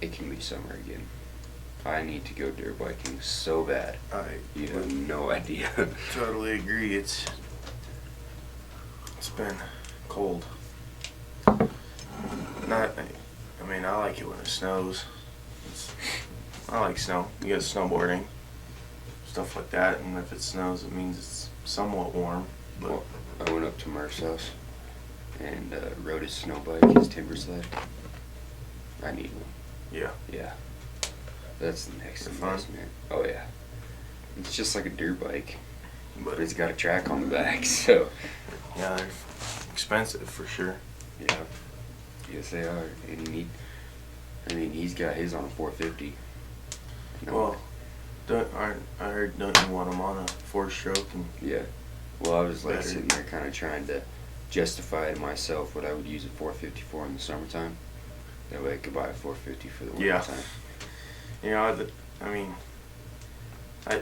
it can be summer again. I need to go dirt biking so bad. You have no idea. Totally agree. It's been cold. I mean, I like it when it snows. I like snow. You get snowboarding, stuff like that, and if it snows, it means it's somewhat warm. But Well, I went up to Murph's house and rode his snow bike, his timber sled. I need one. yeah, Yeah. That's the next They're fun. investment. Oh yeah. It's just like a dirt bike, but but it's got a track on the back, so yeah, they're expensive for sure. yeah. Yes they are. And he's got his on a 450. No, Well, I heard don't you want them on a 4-stroke and yeah. Well, I was like Better. sitting there kind of trying to justify to myself what I would use a 450 for in the summertime. That way I could buy a 450 for the winter Yeah. time. you know, I mean,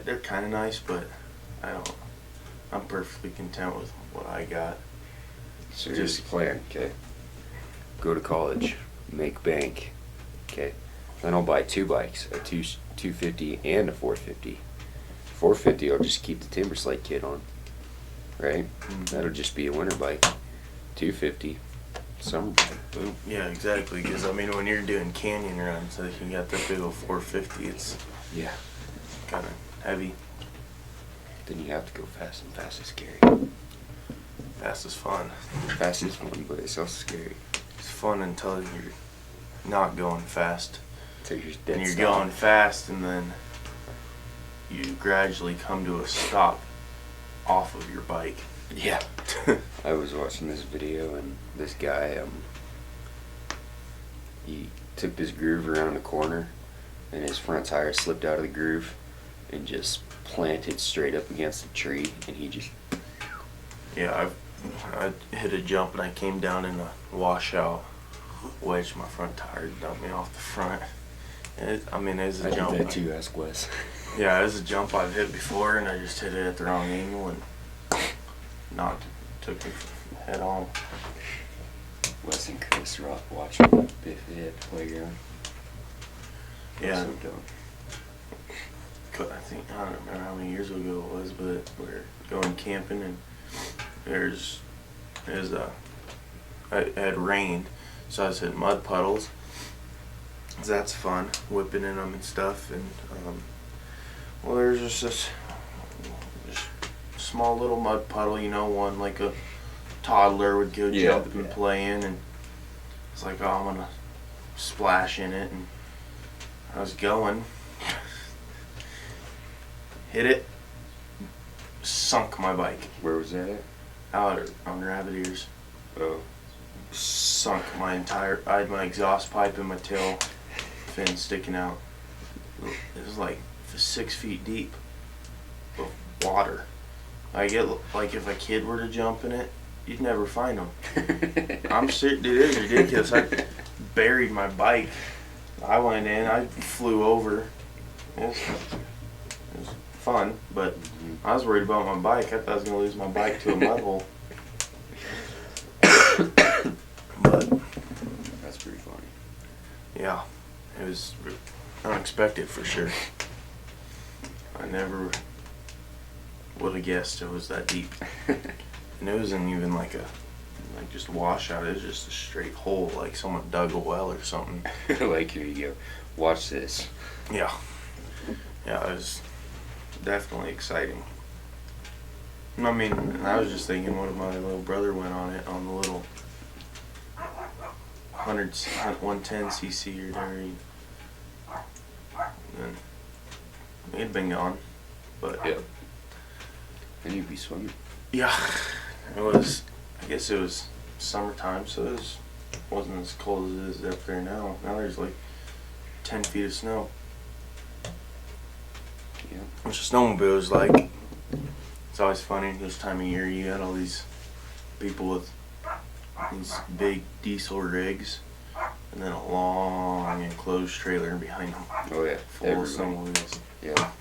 they're kind of nice, but I'm perfectly content with what I got. So here's the plan, okay? Go to college, make bank, okay? Then I'll buy 2 bikes, a 250 and a 450. 450 I'll just keep the timber sled kit on, right? That'll just be a winter bike. 250, summer bike, boom. Yeah, exactly. Because I mean, when you're doing canyon runs, like you got that big old 450, it's Yeah. kind of heavy. Then you have to go fast, and fast is scary. Fast is fun. Fast is fun, but it's also scary. It's fun until you're not going fast. So you're dead And you're stop. going fast, and then you gradually come to a stop off of your bike. Yeah. I was watching this video and this guy, he took this groove around the corner and his front tire slipped out of the groove and just planted straight up against the tree and he just, Yeah, I hit a jump and I came down in a washout wedge. My front tire dumped me off the front. And I it's a did jump. that too, ask Wes. Yeah, it was a jump I've hit before, and I just hit it at the wrong angle and took me head on. Wes and Chris Rock watching Biff hit at the playground. Yeah, So dumb. I think, I don't remember how many years ago it was, but we were going camping and it had rained, so I was hitting mud puddles. So that's fun, whipping in them and stuff. And well, there's just this small little mud puddle, one like a toddler would go jump and play in, and it's like, oh, I'm gonna splash in it, and I was going, hit it, sunk my bike Where was that at? out on Rabbit Ears. Oh. Sunk my entire. I had my exhaust pipe and my tail fin sticking out. It was like 6 feet deep of water. I get like if a kid were to jump in it, you'd never find them. I'm serious, dude. It was ridiculous. I buried my bike. I went in. I flew over. It was fun, but I was worried about my bike. I thought I was gonna lose my bike to a mud hole. But That's pretty funny. yeah, it was unexpected for sure. I never would have guessed it was that deep. And it wasn't even like just a washout. It was just a straight hole, like someone dug a well or something. Like, here you go. Watch this. Yeah. Yeah, it was definitely exciting. I mean, I was just thinking, what if my little brother went on it on the little 110cc or whatever, then he'd been gone. But Yeah. And you'd be swimming. yeah, it was. I guess it was summertime, so it wasn't as cold as it is up there now. Now there's like 10 feet of snow. Yeah. Which a snowmobile is like. It's always funny this time of year. You got all these people with these big diesel rigs, and then a long enclosed trailer behind them Oh yeah. full of Everybody. snowmobiles. Yeah.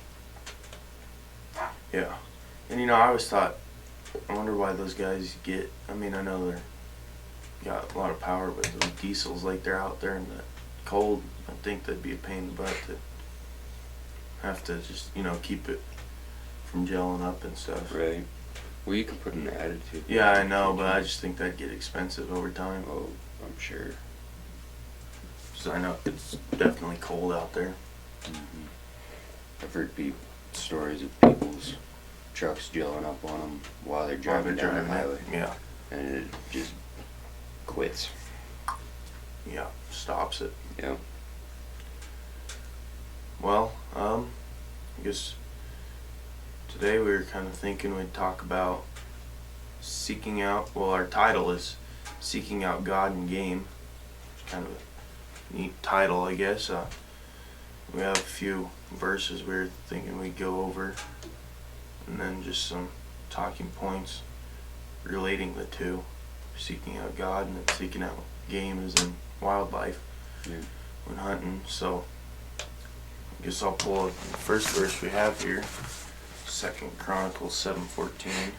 Yeah, and I always thought, I wonder why those guys get. I mean, I know they're got a lot of power, but those diesels, like they're out there in the cold. I think that'd be a pain in the butt to have to just, keep it from gelling up and stuff. Right. Well, you can put an additive. Yeah, I know, but I just think that'd get expensive over time. Oh, I'm sure. 'Cause I know it's definitely cold out there. I've heard stories of people's trucks gelling up on them while they're driving down the highway, Yeah, and it just quits. yeah, stops it. Yeah. Well, I guess today we were kind of thinking we'd talk about seeking out, well, our title is Seeking Out God in Game. It's kind of a neat title, I guess. We have a few verses we were thinking we'd go over, and then just some talking points relating the two. Seeking out God and then seeking out game as in wildlife when hunting. So I guess I'll pull up the first verse we have here, 2 Chronicles 7:14.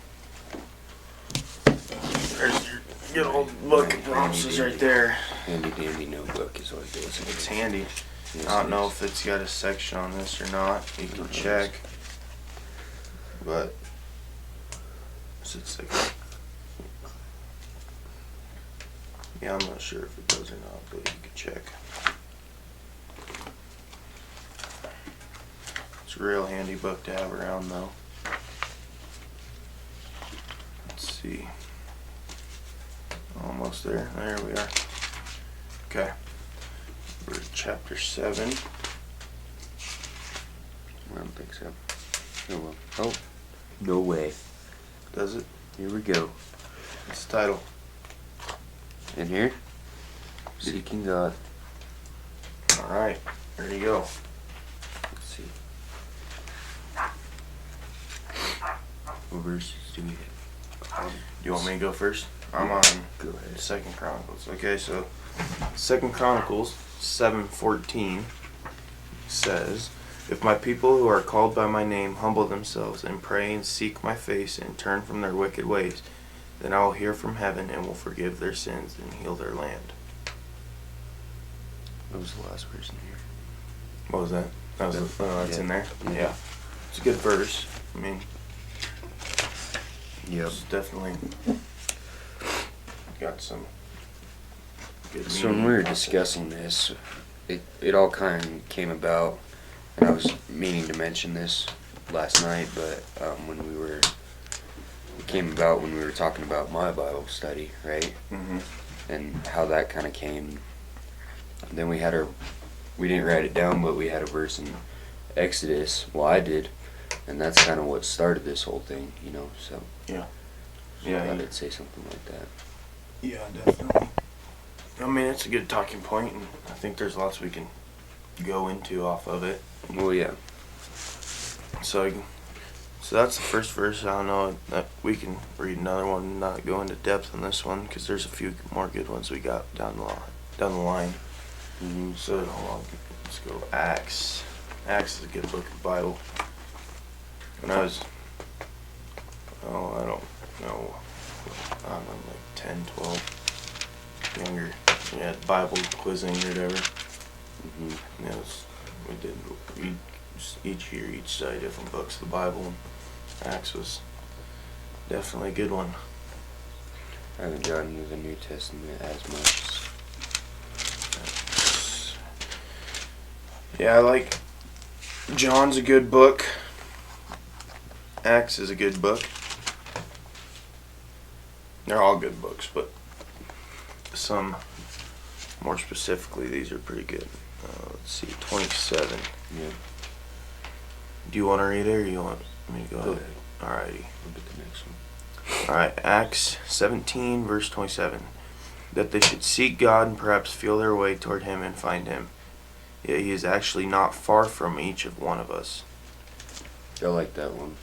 There's your good old book of promises right there. Handy dandy notebook is what it is. It's handy. Yes, I don't know it if it's got a section on this or not. You can check. But it's like, yeah, I'm not sure if it does or not, but you can check. It's a real handy book to have around though. Let's see. Almost there. There we are. Okay. We're at chapter 7. I don't think so. Oh well. Oh, no way. Does it? Here we go. What's the title? In here, Seeking God. Alright, there you go. Let's see. What verses do we have? Do you want me to go first? I'm on Go ahead. 2 Chronicles. Okay, so 2 Chronicles 7:14 says, "If my people who are called by my name humble themselves and pray and seek my face and turn from their wicked ways, then I will hear from heaven and will forgive their sins and heal their land." What was the last verse in here? What was that? That's Yeah. in there? Yeah. Yeah. It's a good verse. I mean, Yep. it's definitely got some good So when meaning we were behind it. discussing this, it all kind of came about, and I was meaning to mention this last night, but it came about when we were talking about my Bible study, right? Mhm. And how that kind of came. And then we didn't write it down, but we had a verse in Exodus. Well, I did, and that's kind of what started this whole thing, so. Yeah. So Yeah, I thought you- I'd say something like that. Yeah, definitely. I mean, it's a good talking point, and I think there's lots we can go into off of it. Well, yeah. So that's the first verse. I don't know that we can read another one and not go into depth on this one because there's a few more good ones we got down the line. Mm-hmm. So hold on, let's go Acts. Acts is a good book of the Bible. When I was, I don't know, like 10, 12, younger, we had Bible quizzing or whatever. Mm-hmm. And we did read each year, each side, different books of the Bible. Acts was definitely a good one. I haven't gotten into the New Testament as much. Yeah, I like John's a good book. Acts is a good book. They're all good books, but some, more specifically, these are pretty good. Let's see, 27. Yeah. Do you want to read it or you want me to go ahead? Alrighty. Look at the next one. Alright, Acts 17, verse 27. That they should seek God and perhaps feel their way toward Him and find Him. Yet He is actually not far from each of one of us. I like that one.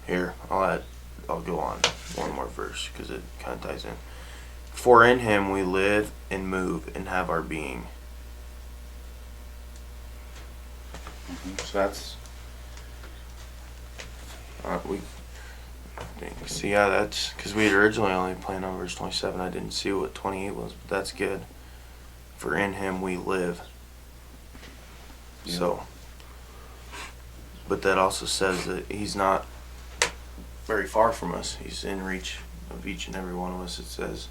Here, I'll go on one more verse because it kind of ties in. For in Him we live and move and have our being. So that's see, yeah, that's because we had originally only planned on verse 27. I didn't see what 28 was, but that's good. for in him we live. Yeah. So, but that also says that he's not very far from us. He's in reach of each and every one of us, it says.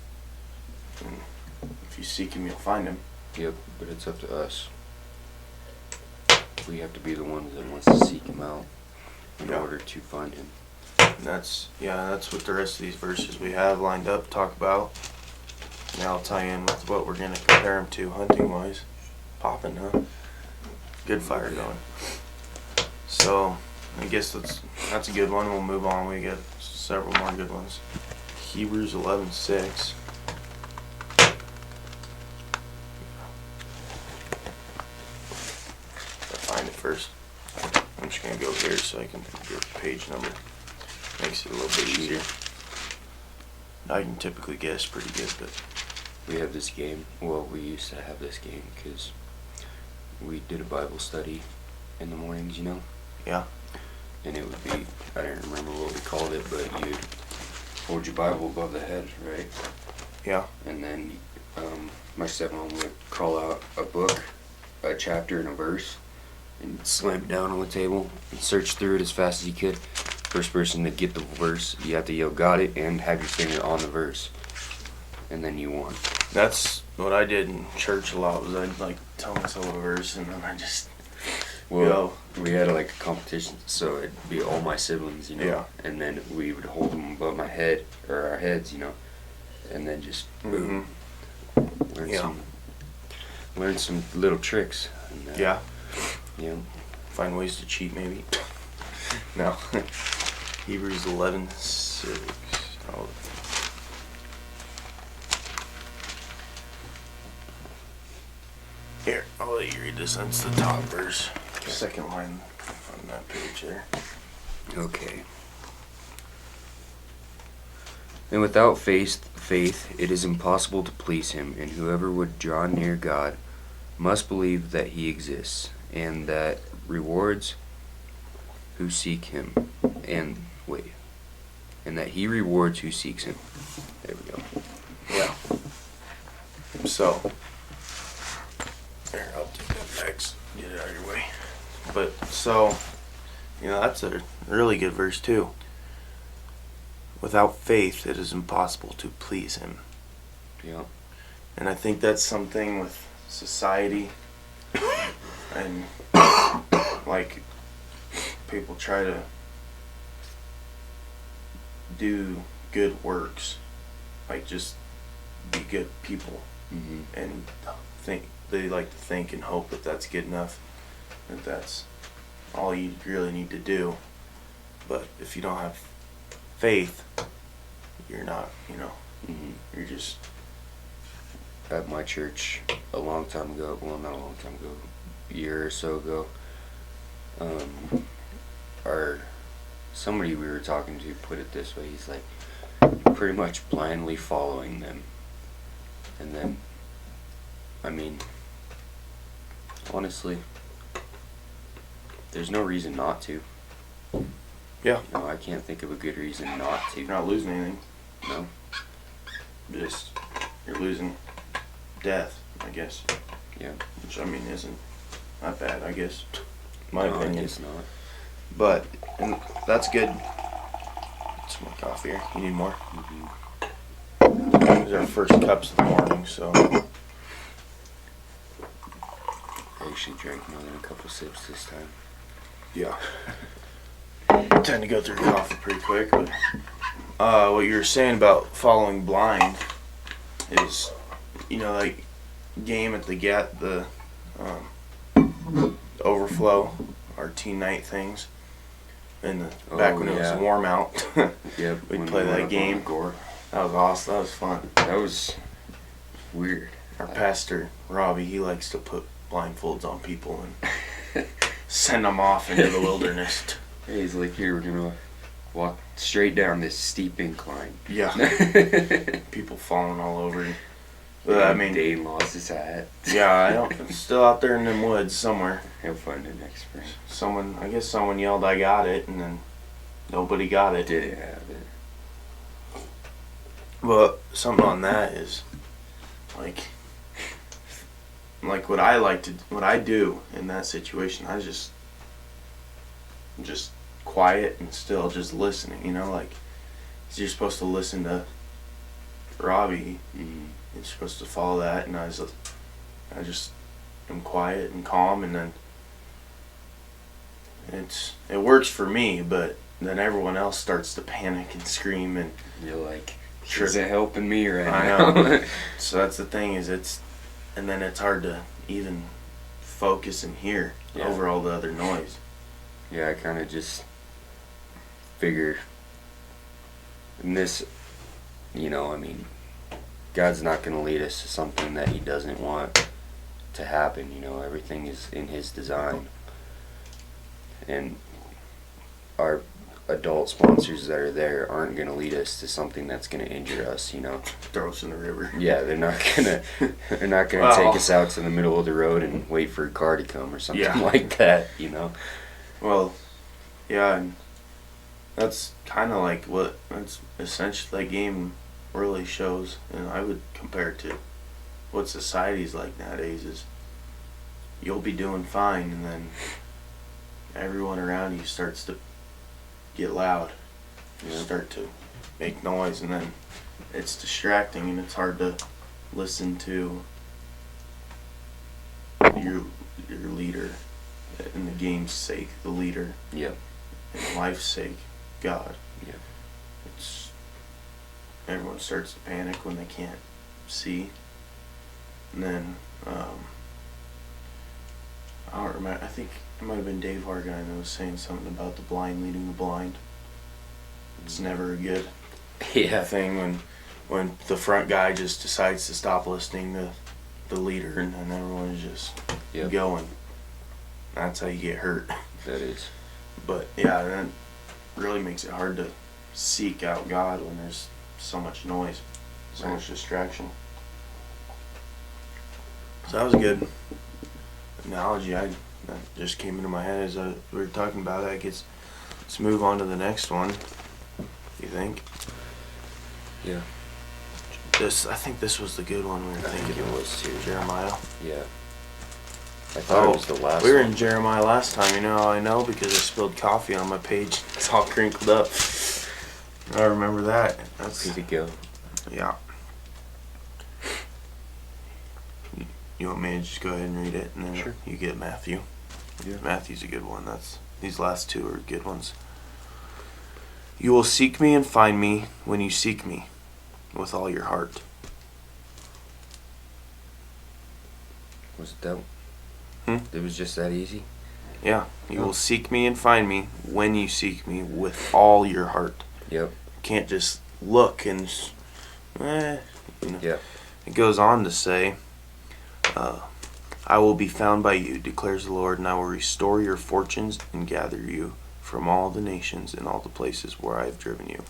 And if you seek him, you'll find him. Yep, but it's up to us. We have to be the ones that wants to seek him out in Yeah. order to find him. And that's what the rest of these verses we have lined up talk about. And I'll tie in with what we're going to compare him to hunting wise. Popping, huh? Good fire going. So, I guess that's a good one. We'll move on. We got several more good ones. Hebrews 11:6. I'll find it first. I'm just going to go here so I can get the page number. Makes it a little bit easier. I can typically guess pretty good, but We have this game. Well, we used to have this game because we did a Bible study in the mornings, you know? yeah. And it would be, I don't remember what we called it, but you'd hold your Bible above the head, right? Yeah. And then my stepmom would call out a book, a chapter, and a verse, and slam it down on the table and search through it as fast as you could. First person to get the verse, you have to yell "got it" and have your finger on the verse, and then you won. That's what I did in church a lot. Was I'd like tell myself a verse and then I just Well, we had like a competition, so it'd be all my siblings, you know, Yeah. and then we would hold them above my head or our heads, you know, and then just boom, learn Yeah. some little tricks. And, yeah. Yeah. Find ways to cheat maybe. No. Hebrews 11:6. Oh. Here, I'll let you read this. That's the top verse. Second line on that page there. Okay. And without faith, it is impossible to please him, and whoever would draw near God must believe that he exists, and that rewards who seek him. And that he rewards who seeks him. There we go. Yeah. So, there, I'll take that next. Get it out of your way. But, so, that's a really good verse too. Without faith, it is impossible to please him. Yeah. And I think that's something with society and like people try to do good works, like just be good people, Mm-hmm. and they like to think and hope that that's good enough, that that's all you really need to do. But if you don't have faith, you're not, Mm-hmm. you're just At my church a long time ago, well, not a long time ago, a year or so ago, somebody we were talking to put it this way. He's like, pretty much blindly following them. And then, I mean, honestly, there's no reason not to. yeah, No, I can't think of a good reason not to. you're not losing anything. No. Just you're losing death, I guess. Yeah. Which I mean isn't that bad, I guess. My No, I opinion. guess not. But and that's good. Some more coffee here. You need more? Mm-hmm. These are our first cups of the morning, so I actually drank more than a couple sips this time. yeah. I tend to go through coffee pretty quick, but what you were saying about following blind is, like game at the overflow, our teen night things, and back when it was yeah. warm out. Yep. We'd when play we that went up on game. the Gore. That was awesome. That was fun. That was weird. Our pastor Robbie, he likes to put blindfolds on people and send them off into the wilderness. He's like, here, we're gonna walk straight down this steep incline. Yeah, people falling all over. But I mean, Dane lost his hat. yeah, I don't. It's still out there in them woods somewhere. He'll find it next spring. I guess someone yelled, "I got it," and then nobody got it. Didn't have it. But something on that is like like what I do in that situation, I'm just quiet and still, just listening. You know, like you're supposed to listen to Robbie. Mm-hmm. You're supposed to follow that, and I just am quiet and calm, and then it works for me, but then everyone else starts to panic and scream, and You're like, Sure. isn't helping me right I now. know. So that's the thing, is and then it's hard to even focus and hear over all the other noise. Yeah, I kind of just figure, in this, you know, I mean, God's not going to lead us to something that He doesn't want to happen. You know, everything is in His design. And our adult sponsors that are there aren't going to lead us to something that's going to injure us, you know. Throw us in the river. Yeah, they're not gonna Well, take us out to the middle of the road and wait for a car to come or something Yeah. like that, you know. Well, yeah, and that's kind of like that's essentially that game really shows, and I would compare it to what society's like nowadays. Is you'll be doing fine, and then everyone around you starts to get loud, Yeah. start to make noise, and then it's distracting, and it's hard to listen to your leader, in the game's sake, the leader, Yep. in life's sake, God. Yep. It's everyone starts to panic when they can't see, and then I don't remember. I think it might have been Dave Hargan that was saying something about the blind leading the blind. It's never a good Yeah. thing when the front guy just decides to stop listening to the leader, and then everyone's just Yep. going. That's how you get hurt. That is. But yeah, that really makes it hard to seek out God when there's so much noise, so Right. much distraction. So that was a good analogy. That just came into my head as we were talking about it. Let's move on to the next one. You think? Yeah. I think this was the good one we were I think thinking it of. was too. Jeremiah. Yeah. I thought it was the last we were one. in Jeremiah last time. You know how I know? Because I spilled coffee on my page. It's all crinkled up. I remember that. That's Good to go. yeah. You want me to just go ahead and read it, and then Sure. you get Matthew? Yeah. Matthew's a good one. These last two are good ones. You will seek me and find me when you seek me with all your heart. Was it that? Hmm? It was just that easy? Yeah. You Oh. will seek me and find me when you seek me with all your heart. Yep. You can't just look and you know. Yep. It goes on to say, I will be found by you, declares the Lord, and I will restore your fortunes and gather you from all the nations and all the places where I have driven you.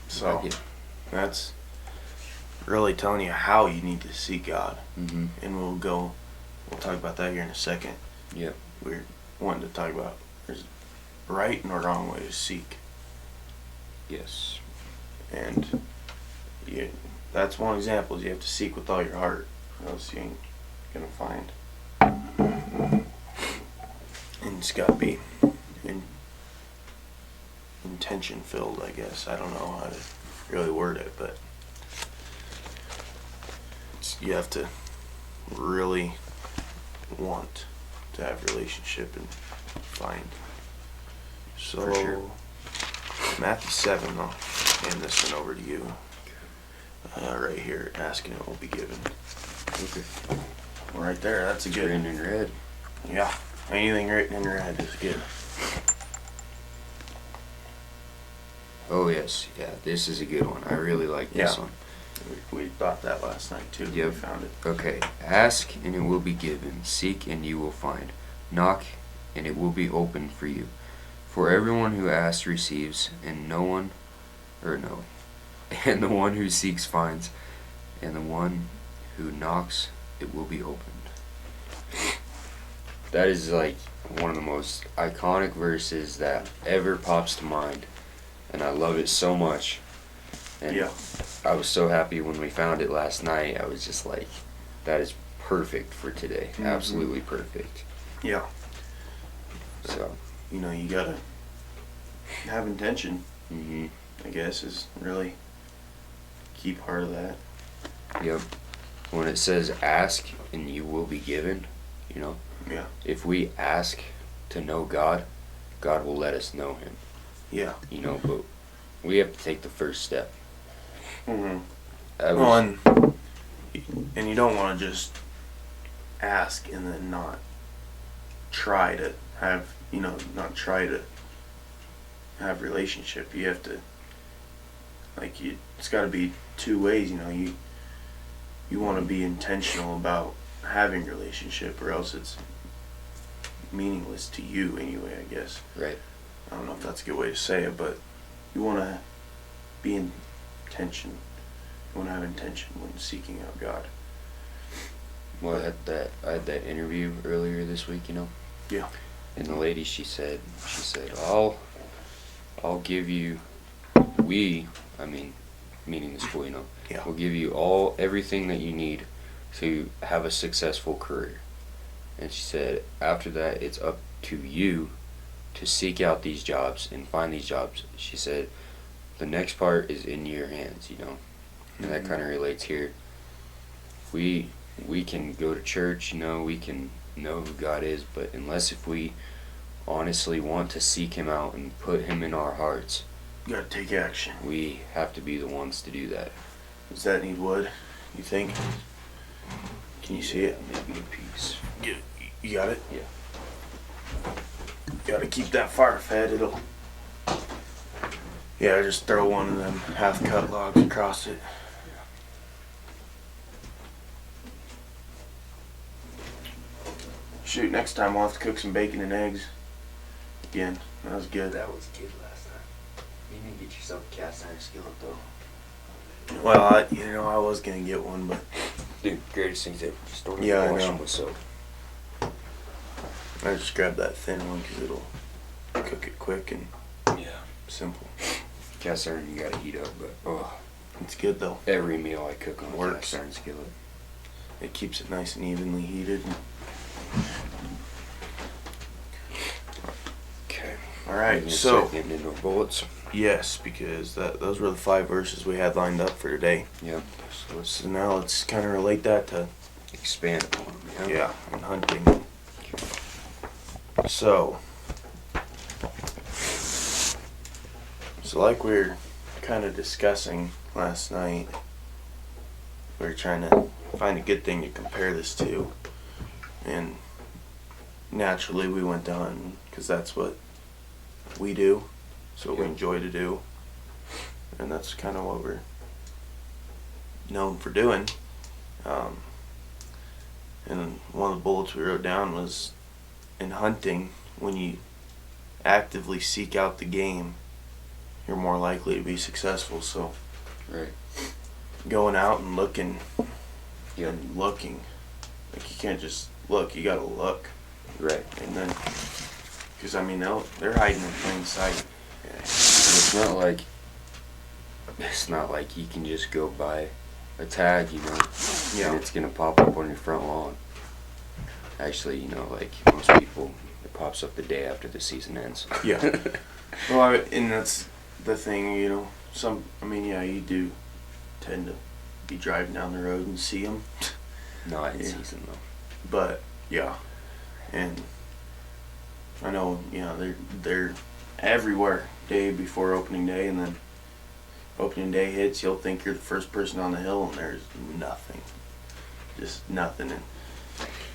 So Like it. that's really telling you how you need to seek God. Mm-hmm. And we'll talk about that here in a second. Yep. We're wanting to talk about there's a right and a wrong way to seek. Yes. And that's one example, is you have to seek with all your heart, or else you ain't gonna find. And it's gotta be intention filled, I guess. I don't know how to really word it, but you have to really want to have relationship and find. So For sure. Matthew 7, I'll hand this one over to you. Right here, asking it will be given. Okay. Right there, that's a good. Written in red. Yeah, anything written in red is good. Oh yes. Yeah. This is a good one. I really like this Yeah. one. We thought that last night too. Yep. We found it. Okay. Ask and it will be given. Seek and you will find. Knock and it will be opened for you. For everyone who asks receives, and the one who seeks finds, and the one who knocks it will be opened. That is like one of the most iconic verses that ever pops to mind, and I love it so much. And Yeah. I was so happy when we found it last night. I was just like, that is perfect for today. Mhm. Absolutely perfect. Yeah. So, You know, you gotta have intention, hmm I guess, is really key part of that. yep. When it says ask and you will be given, you know, Yeah. if we ask to know God, God will let us know Him, Yeah. you know, but we have to take the first step. Mm-hmm. I was, Well, and you don't want to just ask and then not try to have, not try to have relationship. You have to, it's got to be two ways, you want to be intentional about having relationship, or else it's meaningless to you anyway, I guess. right. I don't know if that's a good way to say it, but you want to be in intention. You want to have intention when seeking out God. Well, I had that interview earlier this week, you know. Yeah. And the lady, she said, I'll give you, meaning the school, you know, Yeah. we'll give you everything that you need to have a successful career. And she said, after that, it's up to you to seek out these jobs and find these jobs. She said, the next part is in your hands, you know. And that kind of relates here. We can go to church, you know, we can know who God is, but if we honestly want to seek Him out and put Him in our hearts, You got to take action. we have to be the ones to do that. Does that need wood, you think? Can you see it? Maybe a piece. You got it? Yeah. You got to keep that fire fed. It'll. Yeah, just throw one of them half-cut logs across it. Shoot, next time we'll have to cook some bacon and eggs. Again, that was good. That was good last time. You need to get yourself a cast iron skillet though. Well, I was gonna get one, but Dude, greatest things ever. Just don't Yeah, I wash know. them with soap. I just grabbed that thin one because it'll cook it quick and Yeah. simple. Cast iron you gotta heat up, but It's good though. every meal I cook on a Works. cast iron skillet. It keeps it nice and evenly heated. Okay. All right, We're so gonna start getting into our bullets. yes, because those were the 5 verses we had lined up for today. Yep. So let's So now let's kind of relate that to expand upon them. yeah, and hunting. So like we were kind of discussing last night, we were trying to find a good thing to compare this to, and naturally we went to hunting because that's what we do, so we Yeah. enjoy to do, and that's kind of what we're known for doing. And one of the bullets we wrote down was, in hunting, when you actively seek out the game, you're more likely to be successful. So Right. going out and looking Yep. and looking, like you can't just look, you gotta look. Right. And then, because they're hiding in plain sight. It's not like you can just go buy a tag, you know, Yeah. and it's gonna pop up on your front lawn. Actually, you know, like most people, it pops up the day after the season ends. Yeah. Well, and that's the thing, you do tend to be driving down the road and see them. Not in Yeah. season though. But yeah, and I know they're everywhere day before opening day, and then opening day hits, you'll think you're the first person on the hill, and there's nothing, just nothing.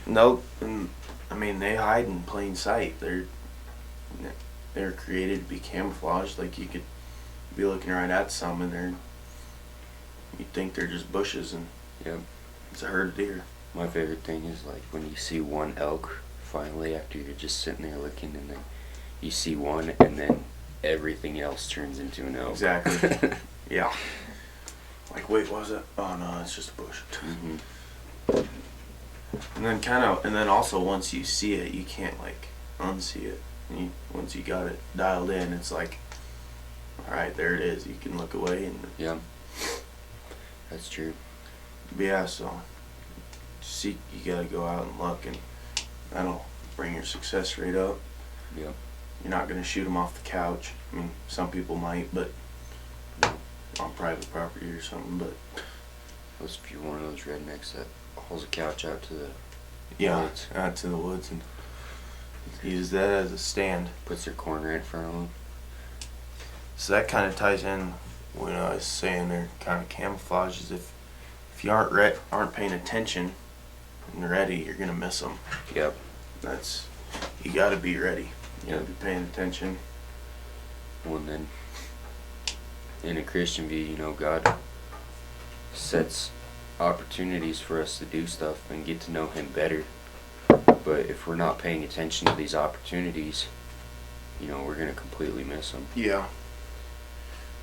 And they hide in plain sight. They're created to be camouflaged. Like you could be looking right at some, and you'd think they're just bushes, and Yep. it's a herd of deer. My favorite thing is like when you see one elk finally after you're just sitting there looking, and then you see one, and then everything else turns into an elk. Exactly. Yeah. Like, wait, was it? Oh no, it's just a bush. hmm And then also once you see it, you can't like unsee it. Once you got it dialed in, it's like, all right, there it is. You can look away, and Yeah. That's true. But yeah, so you gotta go out and look, and that'll bring your success rate up. Yep. You're not gonna shoot them off the couch. I mean, some people might, but on private property or something. But Unless if you're one of those rednecks that hauls a couch out to the yeah, woods. out to the woods and use that as a stand. Puts their corn right in front of them. So that kind of ties in when I was saying they're kind of camouflages. If you aren't paying attention and ready, you're gonna miss them. Yep. You gotta be ready. You gotta Yep. be paying attention. Well, and then in a Christian view, you know, God sets opportunities for us to do stuff and get to know Him better. But if we're not paying attention to these opportunities, you know, we're gonna completely miss them. Yeah.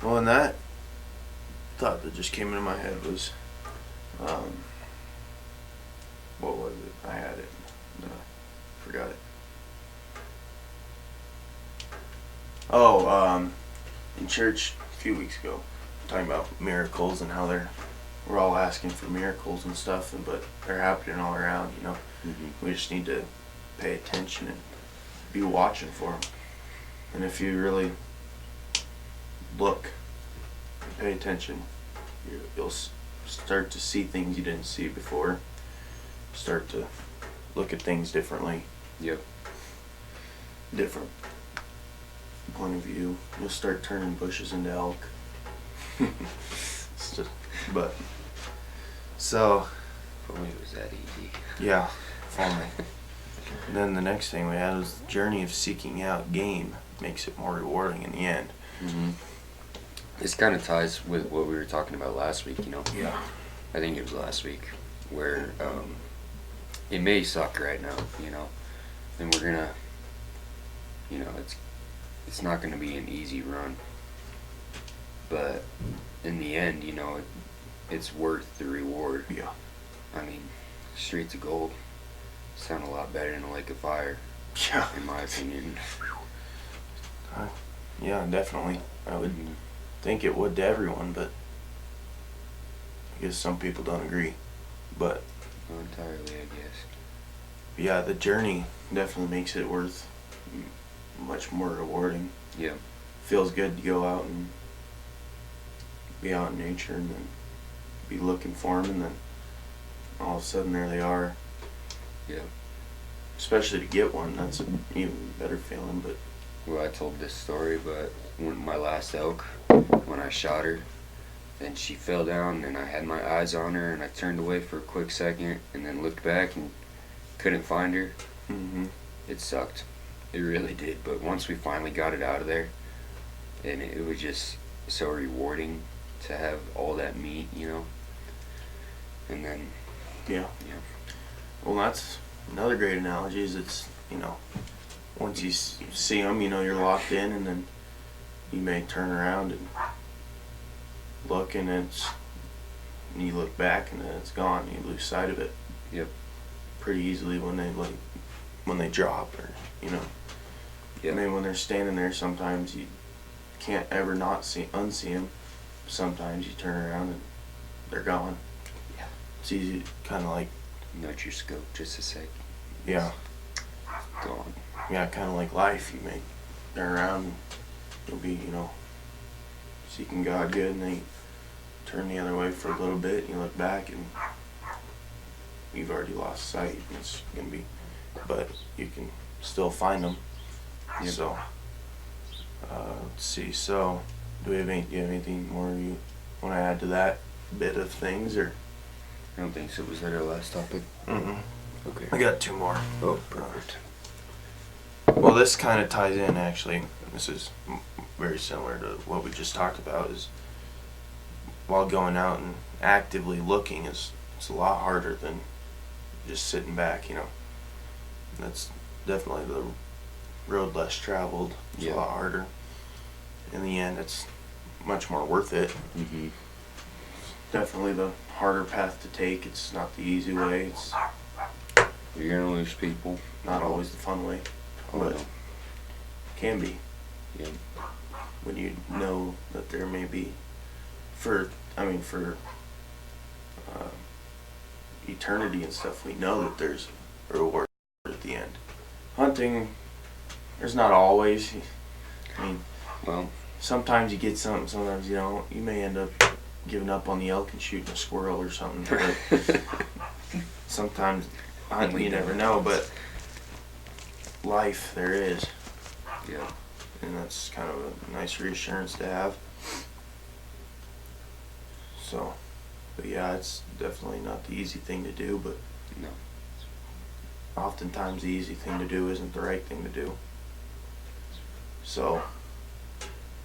Well, and that thought that just came into my head was, what was it? I had it. Forgot it. Oh, in church a few weeks ago, talking about miracles and how we're all asking for miracles and stuff, but they're happening all around, you know. Mm-hmm. We just need to pay attention and be watching for them. And if you really look and pay attention, you'll start to see things you didn't see before. Start to look at things differently. Yep. Different point of view. You'll start turning bushes into elk. It's just, but so If only it was that easy. yeah, finally. And then the next thing we had was the journey of seeking out game makes it more rewarding in the end. Mm-hmm. This kind of ties with what we were talking about last week, you know. Yeah. I think it was last week, where it may suck right now, you know, and we're gonna, you know, it's not gonna be an easy run, but in the end, you know, it's worth the reward. Yeah. I mean, Streets of Gold sound a lot better than a Lake of Fire, Yeah. in my opinion. Yeah, definitely. I would think it would to everyone, but I guess some people don't agree. But Not entirely, I guess. yeah, the journey definitely makes it worth much more rewarding. Yeah. Feels good to go out and be out in nature and then be looking for them, and then all of a sudden there they are. Yeah. Especially to get one, that's an even better feeling. But Well, I told this story, but when my last elk, when I shot her, then she fell down, and I had my eyes on her, and I turned away for a quick second, and then looked back and couldn't find her. mm-hmm. It sucked. It really did. But once we finally got it out of there, and it was just so rewarding to have all that meat, you know. And then, Yeah. yeah, Well, that's another great analogy. Is it's, you know, once you see them, you know you're locked in, and then you may turn around and look, and and you look back, and then it's gone. You lose sight of it. Yep. Pretty easily when they drop, or you know. Yep. I mean, when they're standing there, sometimes you can't ever not unsee them. Sometimes you turn around and they're gone. Yeah. It's easy, kind of like, nudge your scope just a sec. yeah. Gone. Yeah, kind of like life. You may turn around and you'll be, you know, seeking God good, and then you turn the other way for a little bit, and you look back, and you've already lost sight. And it's going to be, but you can still find them. Yep. So, let's see. So, do you have anything more you want to add to that bit of things, or? I don't think so. Was that our last topic? Mm-mm. Okay. I got two more. Oh, perfect. Well, this kind of ties in, actually. This is very similar to what we just talked about. Is while going out and actively looking, it's a lot harder than just sitting back. You know, that's definitely the road less traveled. It's Yeah. a lot harder. In the end, it's much more worth it. Mm-hmm. Definitely the harder path to take. It's not the easy way. It's You're gonna lose people. not always the fun way, Oh, but no. can be. Yeah. When you know that there may be, for eternity and stuff, we know that there's a reward at the end. Hunting, there's not always. I mean, Well, sometimes you get something, sometimes you don't. You may end up giving up on the elk and shooting a squirrel or something. But sometimes hunting, you never know. But life, there is. yeah. And that's kind of a nice reassurance to have. So, but yeah, it's definitely not the easy thing to do, but No. oftentimes the easy thing to do isn't the right thing to do. So,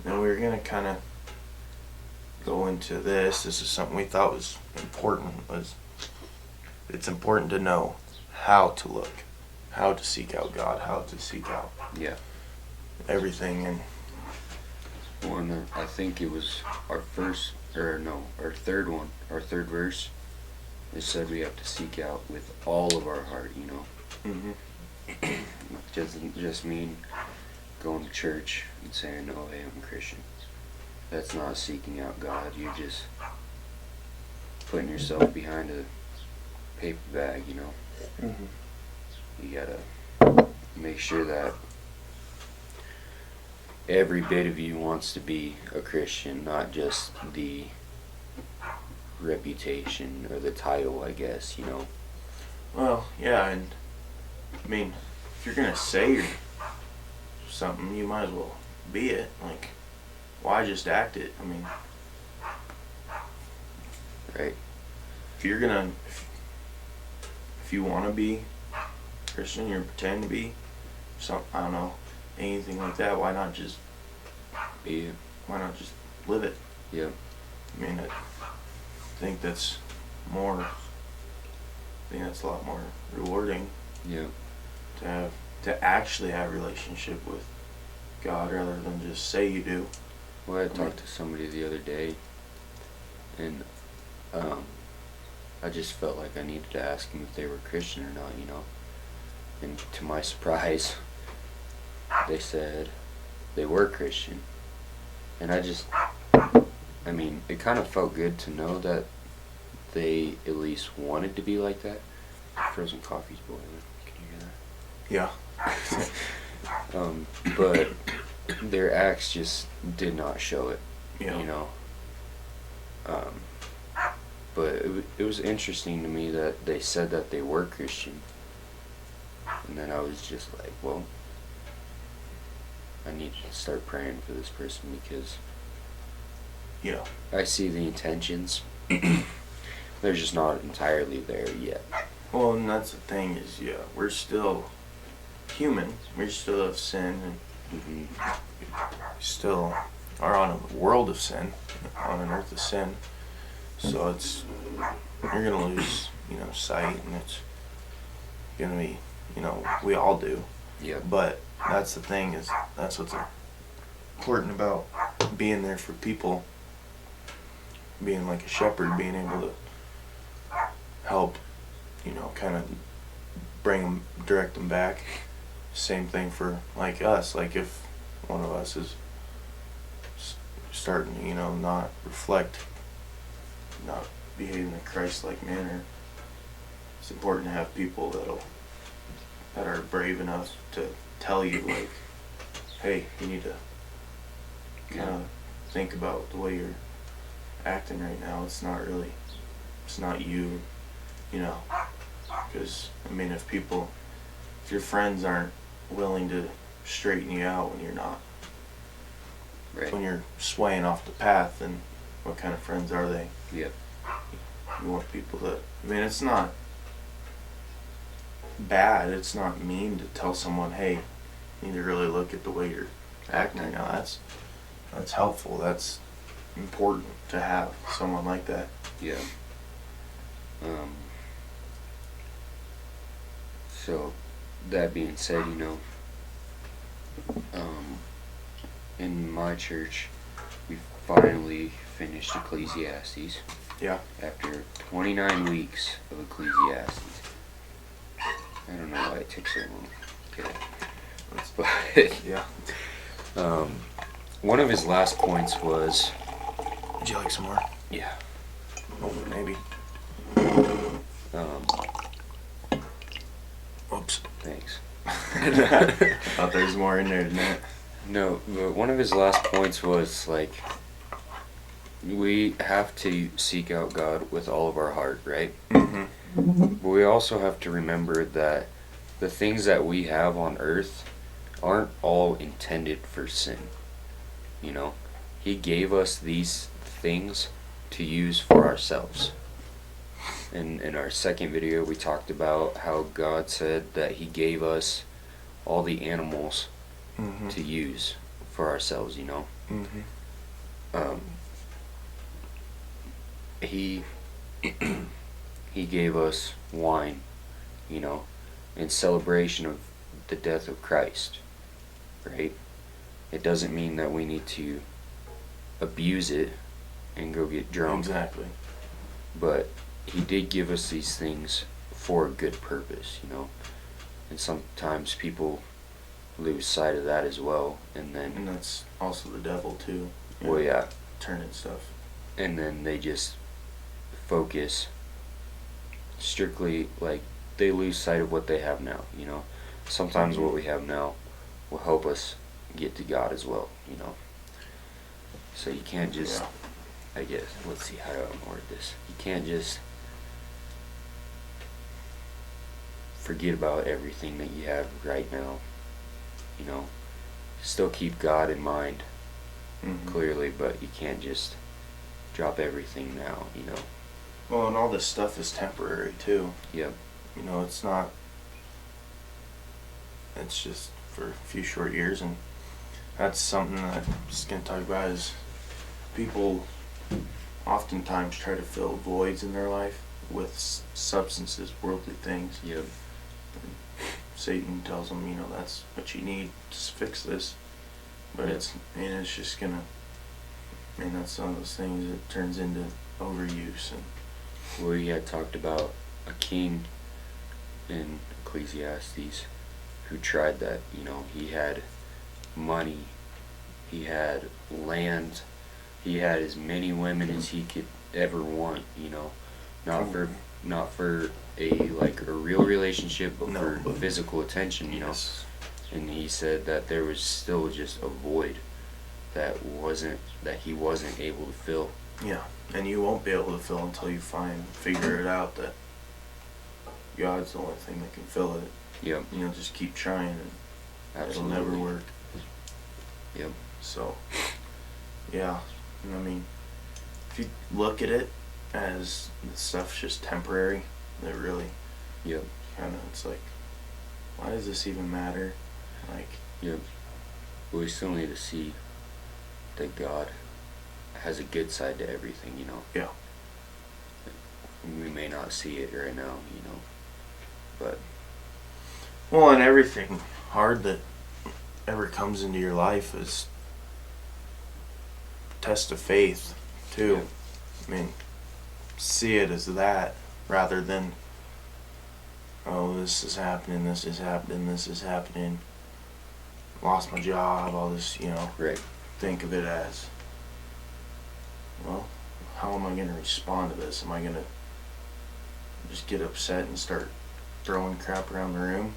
then we were going to kind of go into this. This is something we thought was important. It's important to know how to look, how to seek out God, how to seek out Yeah. everything. And One, I think it was our third one, our third verse. It said we have to seek out with all of our heart, you know. mhm. It doesn't just mean going to church and saying, oh, hey, I'm a Christian. That's not seeking out God. You're just putting yourself behind a paper bag, you know. Mhm. You gotta make sure that every bit of you wants to be a Christian, not just the reputation or the title, I guess, you know. Well, yeah, and I mean, if you're gonna say you're something, you might as well be it. Like, why just act it? I mean, Right? if you're gonna, if you want to be Christian, you're pretending to be some, I don't know, anything like that. Why not just Yeah. live it? Yeah. I mean, I think that's more. I think that's a lot more rewarding Yeah. to actually have a relationship with God rather than just say you do. Well, I talked to somebody the other day, and I just felt like I needed to ask them if they were Christian or not, you know. And to my surprise, they said they were Christian. And I mean, it kind of felt good to know that they at least wanted to be like that. Frozen coffee's boiling. Can you hear that? Yeah. But their acts just did not show it, Yeah. you know. But it was interesting to me that they said that they were Christian. And then I was just like, well, I need to start praying for this person because Yeah. I see the intentions. They're just not entirely there yet. Well, and that's the thing is, yeah, we're still human. We still have sin, and Mhm. we still are on a world of sin, on an earth of sin. So you're gonna lose, sight, and it's gonna be, we all do. Yeah. But that's the thing is, that's what's important about being there for people, being like a shepherd, being able to help, kind of bring them, direct them back. Same thing for like us. Like if one of us is starting to, not reflect, not behave in a Christ-like manner, it's important to have people that are brave enough to tell you, like, hey, you need to kind of think about the way you're acting right now. It's not you, because I mean, if your friends aren't willing to straighten you out when you're not, Right. when you're swaying off the path, then what kind of friends are they? Yep. You want people that, I mean, it's not bad, it's not mean to tell someone, hey, you need to really look at the way you're acting right now. That's helpful. That's important to have someone like that. Yeah. So, that being said, in my church, we finally finished Ecclesiastes Yeah. after 29 weeks of Ecclesiastes. I don't know why it took so long. Okay. But Yeah. one of his last points was, Would you like some more? yeah, Oh, maybe. Thought there's more in there than that. No, but one of his last points was like, we have to seek out God with all of our heart, right? Mm-hmm. But we also have to remember that the things that we have on earth aren't all intended for sin. You know, He gave us these things to use for ourselves. In our second video, we talked about how God said that He gave us all the animals Mm-hmm. to use for ourselves, you know. Mm-hmm. He He gave us wine, you know, in celebration of the death of Christ, right? It doesn't mean that we need to abuse it and go get drunk. Exactly. But He did give us these things for a good purpose, you know. And sometimes people lose sight of that as well, and then And that's also the devil too. well, yeah, Turning stuff. and then they just focus strictly, like, they lose sight of what they have now, you know. Sometimes what we have now will help us get to God as well, you know. So you can't just, Yeah. I guess, let's see how to word this. You can't just forget about everything that you have right now, you know. Still keep God in mind, Mm-hmm. clearly, but you can't just drop everything now, you know. Well, and all this stuff is temporary too. Yep. You know, it's not. It's just for a few short years, and that's something that I'm just gonna talk about is people oftentimes try to fill voids in their life with substances, worldly things. Yep. Satan tells them, you know, that's what you need to fix this, but it's just gonna. I mean, that's one of those things that turns into overuse and. We had talked about a king in Ecclesiastes who tried that, you know. He had money, he had land, he had as many women as he could ever want, you know. Not for a real relationship, but No, for physical attention, you know. Yes. And he said that there was still just a void that he wasn't able to fill. Yeah, and you won't be able to fill until you figure it out that God's the only thing that can fill it. Yep. You know, just keep trying and Absolutely. it'll never work. Yep. So, yeah, and I mean, if you look at it as the stuff's just temporary, it really Yep. kind of, it's like, why does this even matter? Like, Yep. But we still need to see that God has a good side to everything, you know. yeah, We may not see it right now, you know, but well, and everything hard that ever comes into your life is test of faith too. I mean, see it as that rather than, oh, this is happening, this is happening, this is happening, lost my job, all this, you know. right. Think of it as, well, how am I going to respond to this? Am I going to just get upset and start throwing crap around the room?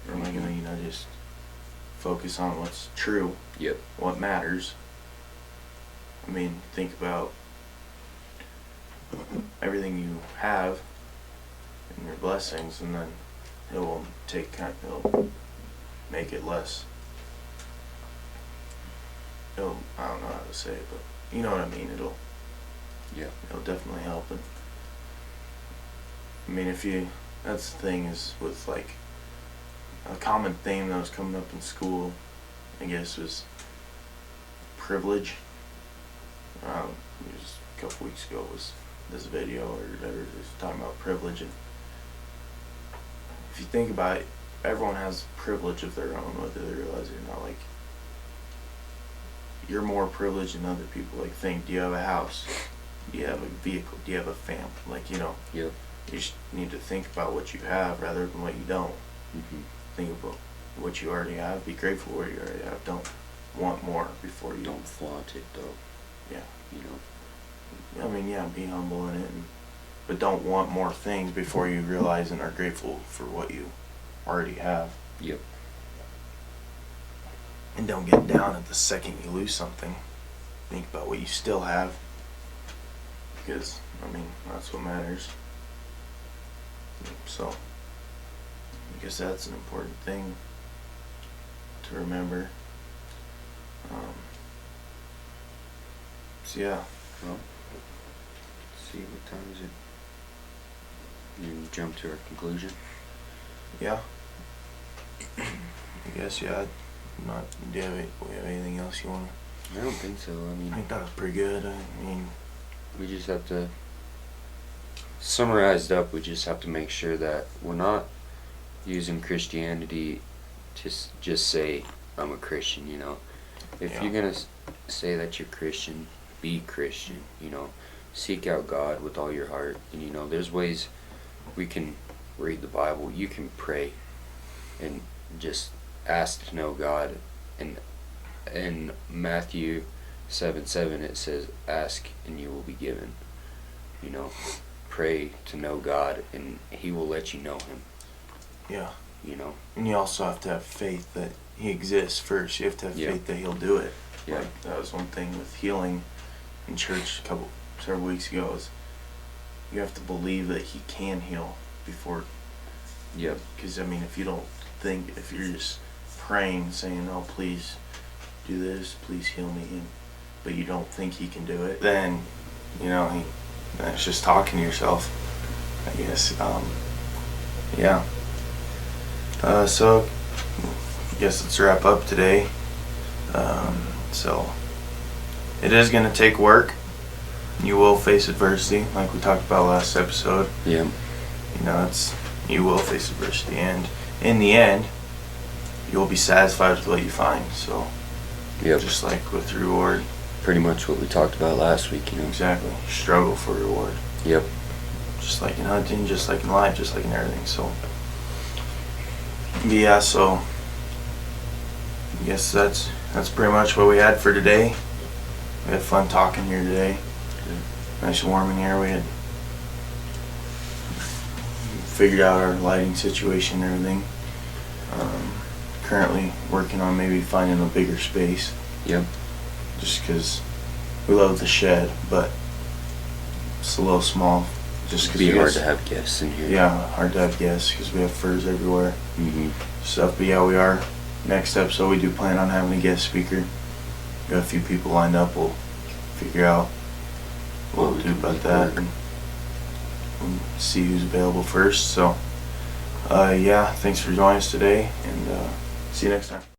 Or am I going to, you know, just focus on what's true, Yep. what matters? I mean, think about everything you have and your blessings, and then it will it'll make it less. I don't know how to say it, but you know what I mean. It'll definitely help. And I mean, that's the thing is with like a common theme that was coming up in school, I guess, was privilege. It was a couple weeks ago was this video or whatever. It was talking about privilege, and if you think about it, everyone has privilege of their own, whether they realize it or not. Like, you're more privileged than other people. Like, do you have a house? Do you have a vehicle? Do you have a family? Like, you know, Yep. you just need to think about what you have rather than what you don't. Mm-hmm. Think about what you already have. Be grateful for what you already have. Don't want more before you Don't flaunt it though. Yeah. You know. I mean, yeah, be humble in it, but don't want more things before you realize and are grateful for what you already have. Yep. And don't get down at the second you lose something. Think about what you still have. Because, I mean, that's what matters. So, I guess that's an important thing to remember. So yeah. Well, let's see, what time is it? You jump to our conclusion? Yeah. I guess, yeah. Not, do you have anything else you want to? I don't think so. I I mean, think that was pretty good. I mean, we just have to, summarized up, we just have to make sure that we're not using Christianity to just say, I'm a Christian, you know. If Yeah. you're going to say that you're Christian, be Christian, you know. Seek out God with all your heart. And, you know, there's ways we can read the Bible. You can pray and just ask to know God. And in Matthew 7:7 it says, ask and you will be given. You know, pray to know God and He will let you know Him, yeah. you know. And you also have to have faith that He exists first. You have to have Yeah. faith that He'll do it. Yeah. Like, that was one thing with healing in church several weeks ago, is you have to believe that He can heal before. Yep. Because, I mean, if you don't think, if you're just praying, saying, oh, please do this, please heal me, but you don't think He can do it, then, you know, then it's just talking to yourself, I guess. Yeah. So, I guess let's wrap up today. So, it is going to take work. You will face adversity, like we talked about last episode. Yeah. You know, you will face adversity, and in the end, you'll be satisfied with what you find. So, Yep. just like with reward, Pretty much what we talked about last week, you know. exactly. Struggle for reward, Yep. just like in hunting, just like in life, just like in everything. So, yeah. So, I guess that's pretty much what we had for today. We had fun talking here today. Nice and warm in here. We had figured out our lighting situation and everything. Currently working on maybe finding a bigger space, Yep. just because we love the shed, but it's a little small. Just It'd because be hard to have guests in here. Yeah, hard to have guests because we have furs everywhere. Mm-hmm. Stuff, but yeah, we are. Next episode, we do plan on having a guest speaker. Got a few people lined up. We'll figure out what we'll do about that and see who's available first. So, yeah, thanks for joining us today, and see you next time.